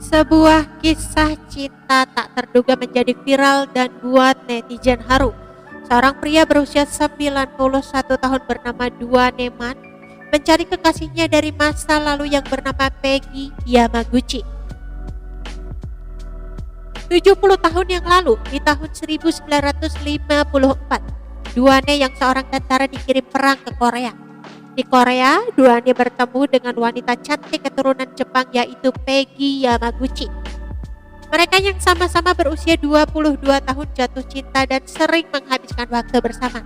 Sebuah kisah cinta tak terduga menjadi viral dan buat netizen haru. Seorang pria berusia 91 tahun bernama Duane Man mencari kekasihnya dari masa lalu yang bernama Peggy Yamaguchi. 70 tahun yang lalu, di tahun 1954, Duane yang seorang tentara dikirim perang ke Korea. Di Korea, Duane bertemu dengan wanita cantik keturunan Jepang yaitu Peggy Yamaguchi. Mereka yang sama-sama berusia 22 tahun jatuh cinta dan sering menghabiskan waktu bersama.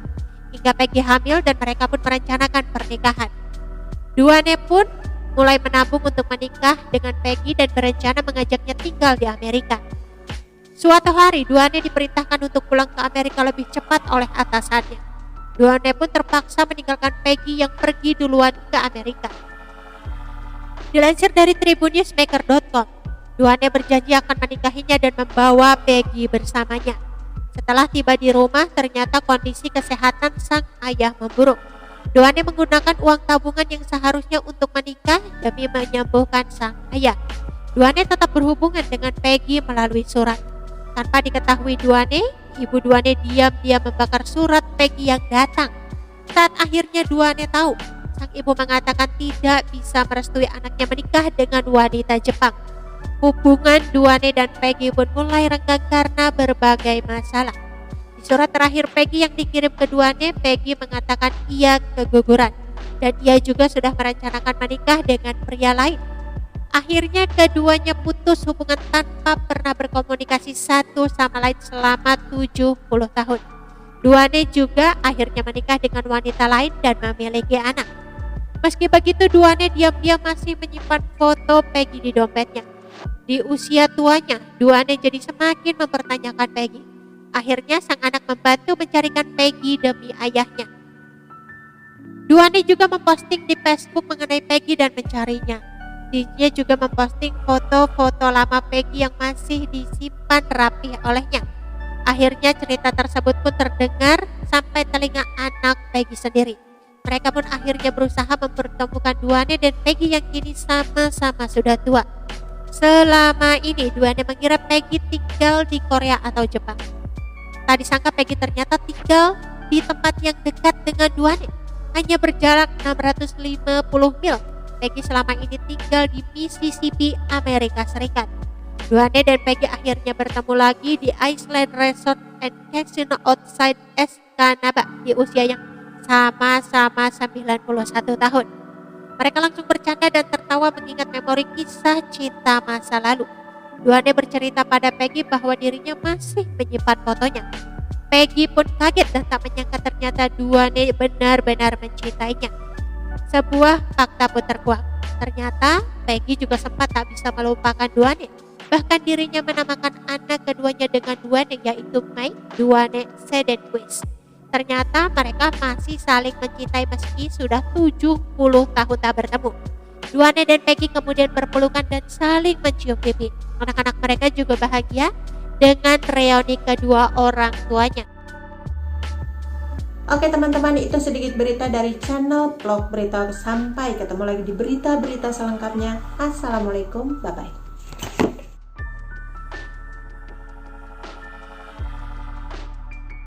Hingga Peggy hamil dan mereka pun merencanakan pernikahan. Duane pun mulai menabung untuk menikah dengan Peggy dan berencana mengajaknya tinggal di Amerika. Suatu hari, Duane diperintahkan untuk pulang ke Amerika lebih cepat oleh atasannya. Duane pun terpaksa meninggalkan Peggy yang pergi duluan ke Amerika. Dilansir dari tribunnewsmaker.com, Duane berjanji akan menikahinya dan membawa Peggy bersamanya. Setelah tiba di rumah, ternyata kondisi kesehatan sang ayah memburuk. Duane menggunakan uang tabungan yang seharusnya untuk menikah demi menyembuhkan sang ayah. Duane tetap berhubungan dengan Peggy melalui surat. Tanpa diketahui Duane, ibu Duane diam-diam membakar surat Peggy yang datang. Saat akhirnya Duane tahu, sang ibu mengatakan tidak bisa merestui anaknya menikah dengan wanita Jepang. Hubungan Duane dan Peggy pun mulai renggang karena berbagai masalah. Di surat terakhir Peggy yang dikirim ke Duane, Peggy mengatakan ia keguguran dan ia juga sudah merencanakan menikah dengan pria lain. Akhirnya keduanya putus hubungan tanpa pernah berkomunikasi satu sama lain selama 70 tahun. Duane juga akhirnya menikah dengan wanita lain dan memiliki anak. Meski begitu, Duane diam-diam masih menyimpan foto Peggy di dompetnya. Di usia tuanya, Duane jadi semakin mempertanyakan Peggy. Akhirnya sang anak membantu mencarikan Peggy demi ayahnya. Duane juga memposting di Facebook mengenai Peggy dan mencarinya. Dia juga memposting foto-foto lama Peggy yang masih disimpan rapi olehnya. Akhirnya cerita tersebut pun terdengar sampai telinga anak Peggy sendiri. Mereka pun akhirnya berusaha mempertemukan Duane dan Peggy yang kini sama-sama sudah tua. Selama ini Duane mengira Peggy tinggal di Korea atau Jepang. Tak disangka Peggy ternyata tinggal di tempat yang dekat dengan Duane, hanya berjarak 650 mil. Peggy selama ini tinggal di Mississippi, Amerika Serikat. Duane dan Peggy akhirnya bertemu lagi di Island Resort and Casino outside Escanaba di usia yang sama-sama 91 tahun. Mereka langsung bercanda dan tertawa mengingat memori kisah cinta masa lalu. Duane bercerita pada Peggy bahwa dirinya masih menyimpan fotonya. Peggy pun kaget dan tak menyangka ternyata Duane benar-benar mencintainya. Sebuah fakta pun terkuak. Ternyata Peggy juga sempat tak bisa melupakan Duane. Bahkan dirinya menamakan anak keduanya dengan Duane, yaitu Mai Duane Sedenquist. Ternyata mereka masih saling mencintai meski sudah 70 tahun tak bertemu. Duane dan Peggy kemudian berpelukan dan saling mencium pipi. Anak-anak mereka juga bahagia dengan reuni kedua orang tuanya. Oke teman-teman, itu sedikit berita dari channel Vlog Berita. Sampai ketemu lagi di berita-berita selengkapnya. Assalamualaikum, bye-bye.